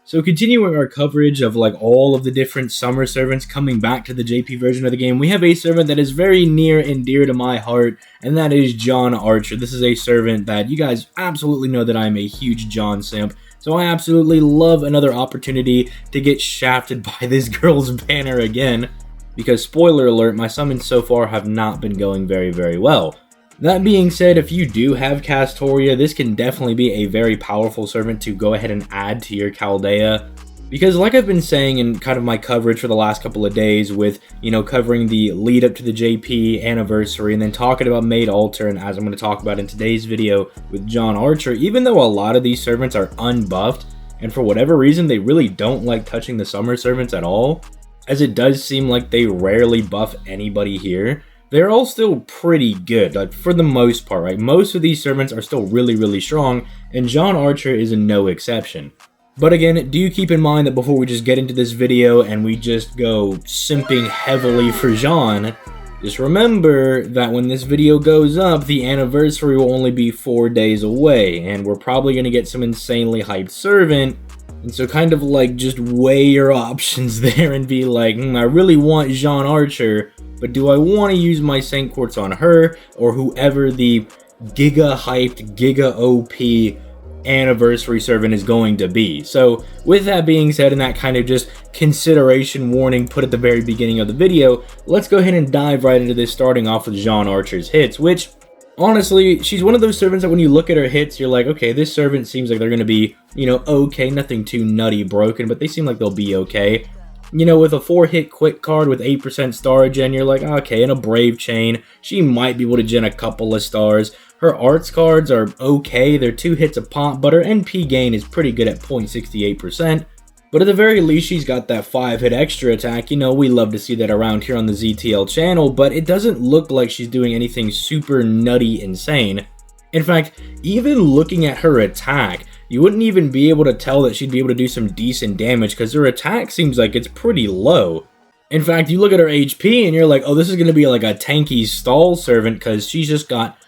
So continuing our coverage of like all of the different summer servants coming back to the JP version of the game, we have a servant that is very near and dear to my heart, and that is Jeanne Archer. This is a servant that you guys absolutely know that I'm a huge Jeanne simp, so I absolutely love another opportunity to get shafted by this girl's banner again, because spoiler alert, my summons so far have not been going very well. That being said, if you do have Castoria, this can definitely be a very powerful servant to go ahead and add to your Chaldea. Because like I've been saying in kind of my coverage for the last couple of days with, covering the lead up to the JP anniversary and then talking about Maid Altar, and as I'm going to talk about in today's video with Jeanne Archer, even though a lot of these servants are unbuffed, and for whatever reason they really don't like touching the summer servants at all, as it does seem like they rarely buff anybody here, they're all still pretty good, like, for the most part, right? Most of these servants are still really strong, and Jeanne Archer is no exception. But again, do keep in mind that before we just get into this video and we just go simping heavily for Jeanne, just remember that when this video goes up, the anniversary will only be 4 days away, and we're probably going to get some insanely hyped servant. And so kind of like just weigh your options there and be like, I really want Jeanne Archer, but do I want to use my Saint Quartz on her or whoever the giga hyped, giga OP anniversary servant is going to be? So with that being said, and that kind of just consideration warning put at the very beginning of the video, let's go ahead and dive right into this, starting off with Jeanne Archer's hits, which honestly, she's one of those servants that when you look at her hits, you're like, okay, this servant seems like they're going to be, okay, nothing too nutty broken, but they seem like they'll be okay. With a 4-hit quick card with 8% star gen, you're like, okay, in a Brave Chain, she might be able to gen a couple of stars. Her arts cards are okay, they're 2 hits a pop, but her NP gain is pretty good at 0.68%. But at the very least, she's got that 5-hit extra attack. We love to see that around here on the ZTL channel, but it doesn't look like she's doing anything super nutty insane. In fact, even looking at her attack, you wouldn't even be able to tell that she'd be able to do some decent damage because her attack seems like it's pretty low. In fact, you look at her HP and you're like, oh, this is going to be like a tanky stall servant because she's just got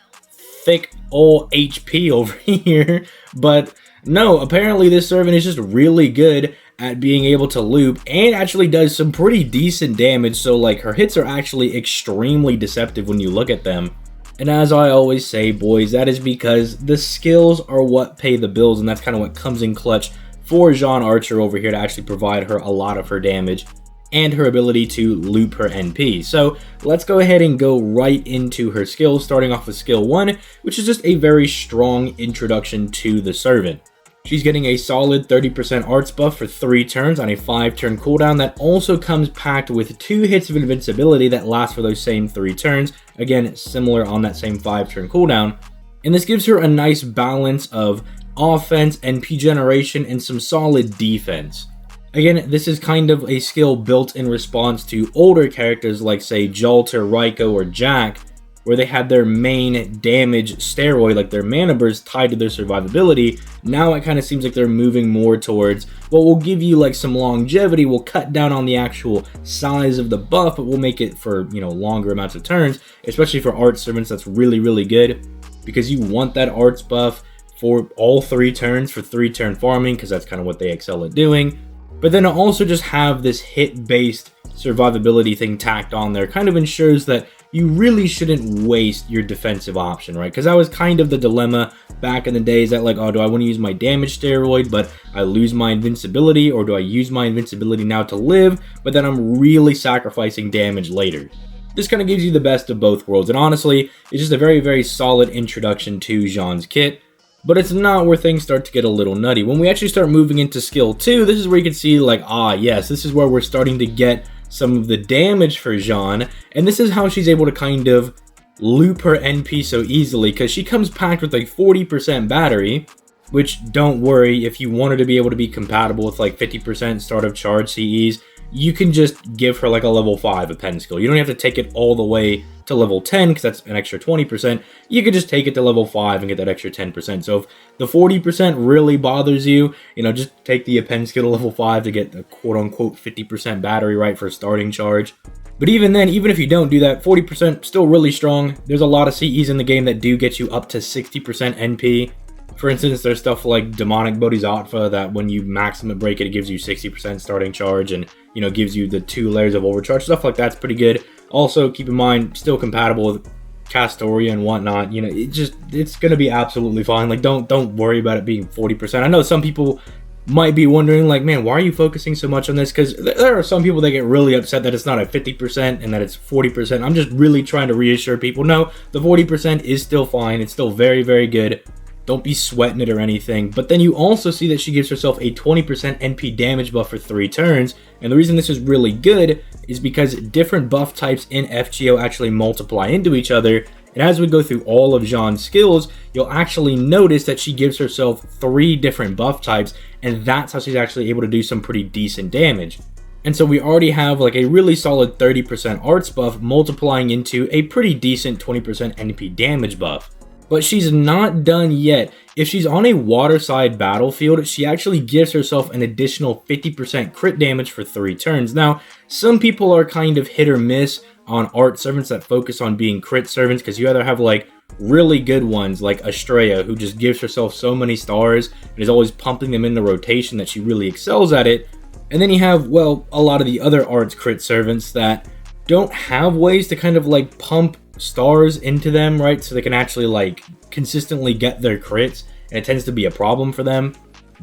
thick old HP over here. But no, apparently this servant is just really good at being able to loop and actually does some pretty decent damage. So like her hits are actually extremely deceptive when you look at them. And as I always say, boys, that is because the skills are what pay the bills, and that's kind of what comes in clutch for Jeanne Archer over here to actually provide her a lot of her damage and her ability to loop her NP. So let's go ahead and go right into her skills, starting off with skill 1, which is just a very strong introduction to the servant. She's getting a solid 30% arts buff for 3 turns on a 5-turn cooldown that also comes packed with 2 hits of invincibility that last for those same 3 turns, again similar on that same 5-turn cooldown. And this gives her a nice balance of offense, NP generation, and some solid defense. Again, this is kind of a skill built in response to older characters like say Jalter, Raiko, or Jack, where they had their main damage steroid, like their mana burst, tied to their survivability. Now it kind of seems like they're moving more towards, well, we'll give you like some longevity, we'll cut down on the actual size of the buff, but we'll make it for, longer amounts of turns, especially for art servants. That's really good, because you want that arts buff for all 3 turns for 3-turn farming, because that's kind of what they excel at doing. But then also just have this hit-based survivability thing tacked on there kind of ensures that you really shouldn't waste your defensive option, right? Because that was kind of the dilemma back in the days that like, oh, do I want to use my damage steroid, but I lose my invincibility, or do I use my invincibility now to live, but then I'm really sacrificing damage later? This kind of gives you the best of both worlds, and honestly, it's just a very solid introduction to Jeanne's kit. But it's not where things start to get a little nutty. When we actually start moving into skill 2, this is where you can see like, yes, this is where we're starting to get some of the damage for Jeanne, and this is how she's able to kind of loop her NP so easily, because she comes packed with like 40% battery, which, don't worry, if you wanted to be able to be compatible with like 50% start of charge CEs, you can just give her like a level 5 append skill. You don't have to take it all the way to level 10 because that's an extra 20%. You could just take it to level 5 and get that extra 10%. So if the 40% really bothers you, just take the append skill to level 5 to get the quote-unquote 50% battery right for starting charge. But even then, even if you don't do that, 40% still really strong. There's a lot of CEs in the game that do get you up to 60% NP. For instance, there's stuff like Demonic Bodhisattva that when you maximum break it, it gives you 60% starting charge and, you know, gives you the 2 layers of overcharge. Stuff like that's pretty good. Also, keep in mind, still compatible with Castoria and whatnot. You know, it's going to be absolutely fine. Like, don't worry about it being 40%. I know some people might be wondering, like, man, why are you focusing so much on this? Because there are some people that get really upset that it's not a 50% and that it's 40%. I'm just really trying to reassure people, no, the 40% is still fine. It's still very, very good. Don't be sweating it or anything. But then you also see that she gives herself a 20% NP damage buff for 3 turns. And the reason this is really good is because different buff types in FGO actually multiply into each other. And as we go through all of Jeanne's skills, you'll actually notice that she gives herself 3 different buff types, and that's how she's actually able to do some pretty decent damage. And so we already have like a really solid 30% arts buff multiplying into a pretty decent 20% NP damage buff. But she's not done yet. If she's on a waterside battlefield, she actually gives herself an additional 50% crit damage for 3 turns. Now, some people are kind of hit or miss on art servants that focus on being crit servants, because you either have like really good ones like Estrella, who just gives herself so many stars and is always pumping them in the rotation that she really excels at it. And then you have, well, a lot of the other arts crit servants that don't have ways to kind of like pump stars into them, right? So they can actually like consistently get their crits, and it tends to be a problem for them.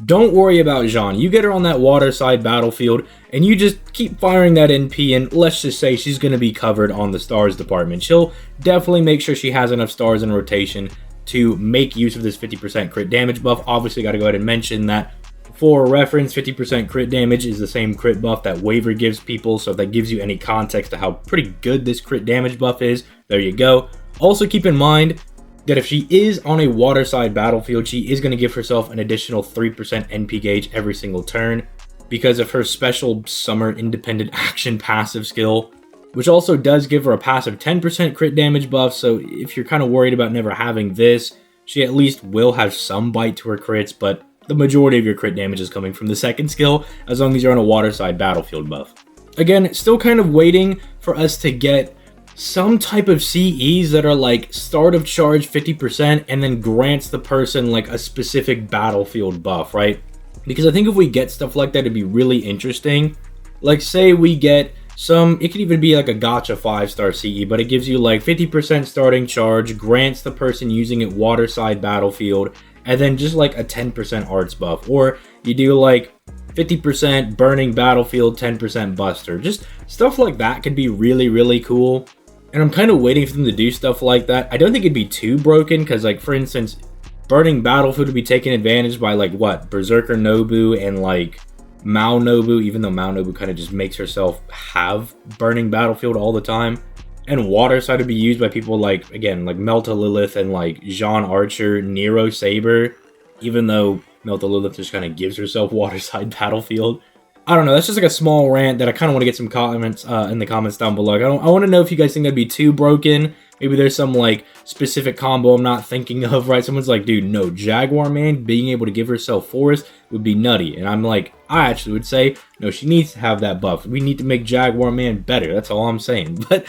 Don't worry about Jeanne. You get her on that waterside battlefield and you just keep firing that NP, and let's just say she's going to be covered on the stars department. She'll definitely make sure she has enough stars in rotation to make use of this 50% crit damage buff. Obviously, got to go ahead and mention that for reference, 50% crit damage is the same crit buff that Waver gives people, so if that gives you any context to how pretty good this crit damage buff is, there you go. Also keep in mind that if she is on a waterside battlefield, she is going to give herself an additional 3% NP gauge every single turn because of her special Summer Independent Action passive skill, which also does give her a passive 10% crit damage buff. So if you're kind of worried about never having this, she at least will have some bite to her crits, but the majority of your crit damage is coming from the second skill, as long as you're on a waterside battlefield buff. Again, still kind of waiting for us to get some type of CEs that are like start of charge 50% and then grants the person like a specific battlefield buff, right? Because I think if we get stuff like that, it'd be really interesting. Like say we get some, it could even be like a gacha 5-star CE, but it gives you like 50% starting charge, grants the person using it waterside battlefield, and then just like a 10% arts buff. Or you do like 50% burning battlefield, 10% buster. Just stuff like that could be really, really cool. And I'm kind of waiting for them to do stuff like that. I don't think it'd be too broken, because like for instance, burning battlefield would be taken advantage by like what? Berserker Nobu and like Mao Nobu, even though Mao Nobu kind of just makes herself have burning battlefield all the time. And waterside would be used by people like, again, like Melta Lilith and like Jeanne Archer, Nero Saber, even though Melta Lilith just kind of gives herself waterside battlefield. I don't know, that's just like a small rant that I kind of want to get some comments in the comments down below. I want to know if you guys think that'd be too broken. Maybe there's some like specific combo I'm not thinking of, right? Someone's like, dude, no, Jaguar Man being able to give herself Forest would be nutty. And I'm like, I actually would say, no, she needs to have that buff. We need to make Jaguar Man better. That's all I'm saying. But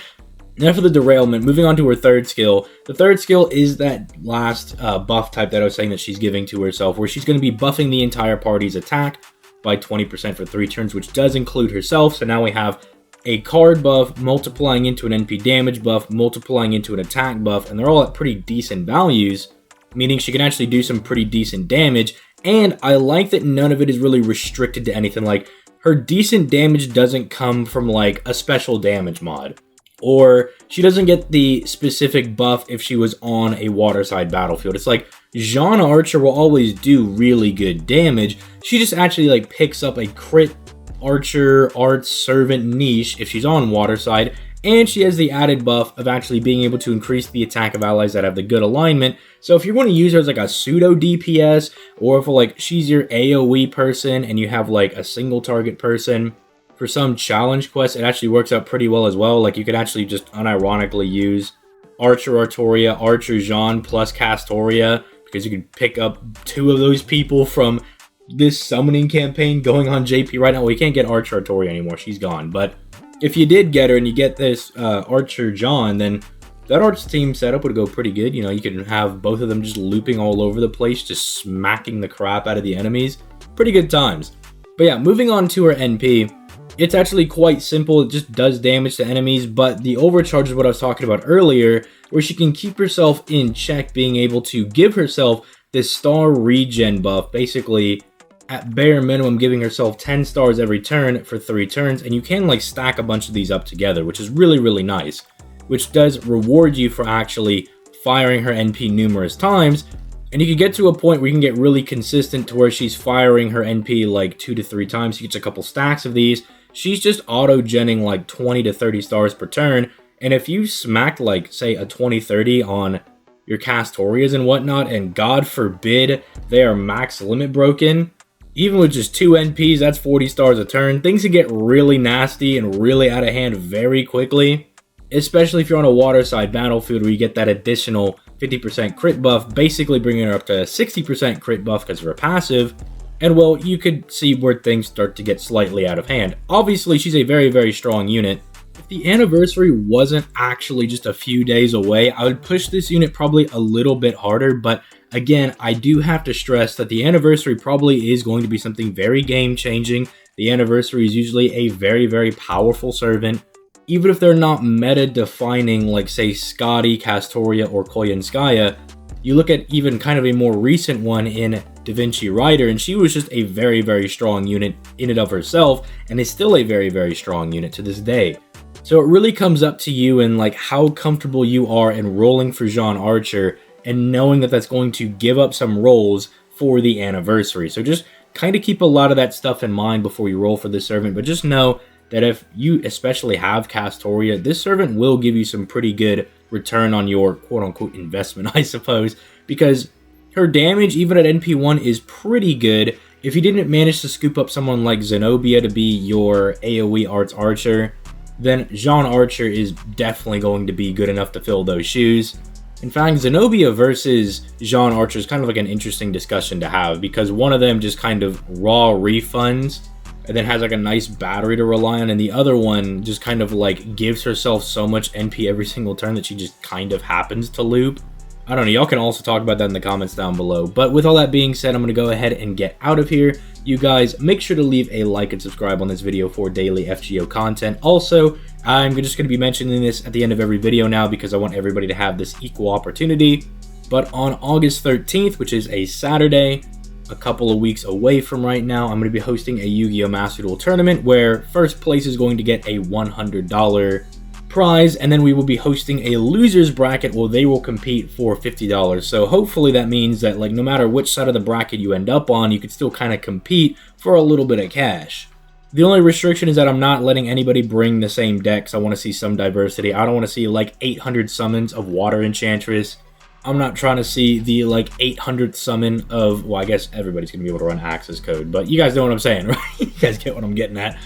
enough of the derailment. Moving on to her third skill. The third skill is that last buff type that I was saying that she's giving to herself, where she's going to be buffing the entire party's attack by 20% for 3 turns, which does include herself. So now we have a card buff multiplying into an NP damage buff, multiplying into an attack buff, and they're all at pretty decent values, meaning she can actually do some pretty decent damage. And I like that none of it is really restricted to anything. Like, her decent damage doesn't come from like a special damage mod, or she doesn't get the specific buff if she was on a waterside battlefield. It's like Jeanne Archer will always do really good damage. She just actually like picks up a crit archer arts servant niche if she's on waterside, and she has the added buff of actually being able to increase the attack of allies that have the good alignment. So if you want to use her as like a pseudo DPS, or if like she's your AoE person and you have like a single target person for some challenge quest, it actually works out pretty well as well. Like you could actually just unironically use Archer Artoria, Archer Jeanne plus Castoria, because you can pick up 2 of those people from this summoning campaign going on JP right now. Well, you can't get Archer Artoria anymore, she's gone. But if you did get her and you get this Archer Jeanne, then That arts team setup would go pretty good. You know, you can have both of them just looping all over the place, just smacking the crap out of the enemies. Pretty good times. But yeah, moving on to her NP. It's actually quite simple. It just does damage to enemies, but the overcharge is what I was talking about earlier, where she can keep herself in check, being able to give herself this star regen buff, basically at bare minimum giving herself 10 stars every turn for 3 turns, and you can like stack a bunch of these up together, which is really, really nice, which does reward you for actually firing her NP numerous times. And you can get to a point where you can get really consistent to where she's firing her NP like 2 to 3 times. She gets a couple stacks of these. She's just auto-genning like 20 to 30 stars per turn. And if you smacked like, say, a 20-30 on your Castorias and whatnot, and God forbid they are max limit broken, even with just 2 NPs, that's 40 stars a turn. Things can get really nasty and really out of hand very quickly, especially if you're on a waterside battlefield where you get that additional 50% crit buff, basically bringing her up to a 60% crit buff because of her passive. And well, you could see where things start to get slightly out of hand. Obviously, she's a very, very strong unit. If the anniversary wasn't actually just a few days away, I would push this unit probably a little bit harder. But again, I do have to stress that the anniversary probably is going to be something very game-changing. The anniversary is usually a very, very powerful servant. Even if they're not meta-defining, like, say, Scotty, Castoria, or Koyanskaya, you look at even kind of a more recent one in Da Vinci Rider, and she was just a very, very strong unit in and of herself, and is still a very, very strong unit to this day. So it really comes up to you and, like, how comfortable you are in rolling for Jeanne Archer, and knowing that that's going to give up some rolls for the anniversary. So just kind of keep a lot of that stuff in mind before you roll for this servant, but just know that if you especially have Castoria, this servant will give you some pretty good return on your quote-unquote investment, I suppose, because her damage, even at NP1, is pretty good. If you didn't manage to scoop up someone like Zenobia to be your AoE Arts Archer, then Jeanne Archer is definitely going to be good enough to fill those shoes. In fact, Zenobia versus Jeanne Archer is kind of like an interesting discussion to have, because one of them just kind of raw refunds and then has like a nice battery to rely on, and the other one just kind of like gives herself so much NP every single turn that she just kind of happens to loop. I don't know, y'all can also talk about that in the comments down below. But with all that being said, I'm going to go ahead and get out of here. You guys, make sure to leave a like and subscribe on this video for daily FGO content. Also, I'm just going to be mentioning this at the end of every video now because I want everybody to have this equal opportunity. But on August 13th, which is a Saturday, a couple of weeks away from right now, I'm going to be hosting a Yu-Gi-Oh! Master Duel tournament where first place is going to get a $100 prize, and then we will be hosting a losers bracket where they will compete for $50. So hopefully that means that, like, no matter which side of the bracket you end up on, you can still kind of compete for a little bit of cash. The only restriction is that I'm not letting anybody bring the same decks. I want to see some diversity. I don't want to see like 800 summons of Water Enchantress. I'm not trying to see the like 800th summon of, well, I guess everybody's going to be able to run Access Code, but you guys know what I'm saying, right? You guys get what I'm getting at.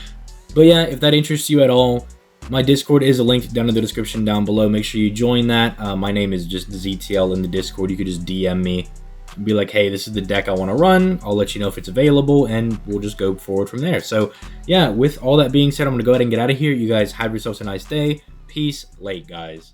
But yeah, if that interests you at all, my Discord is linked down in the description down below. Make sure you join that. My name is just ZTL in the Discord. You could just DM me and be like, hey, this is the deck I want to run. I'll let you know if it's available, and we'll just go forward from there. So yeah, with all that being said, I'm going to go ahead and get out of here. You guys have yourselves a nice day. Peace. Late, guys.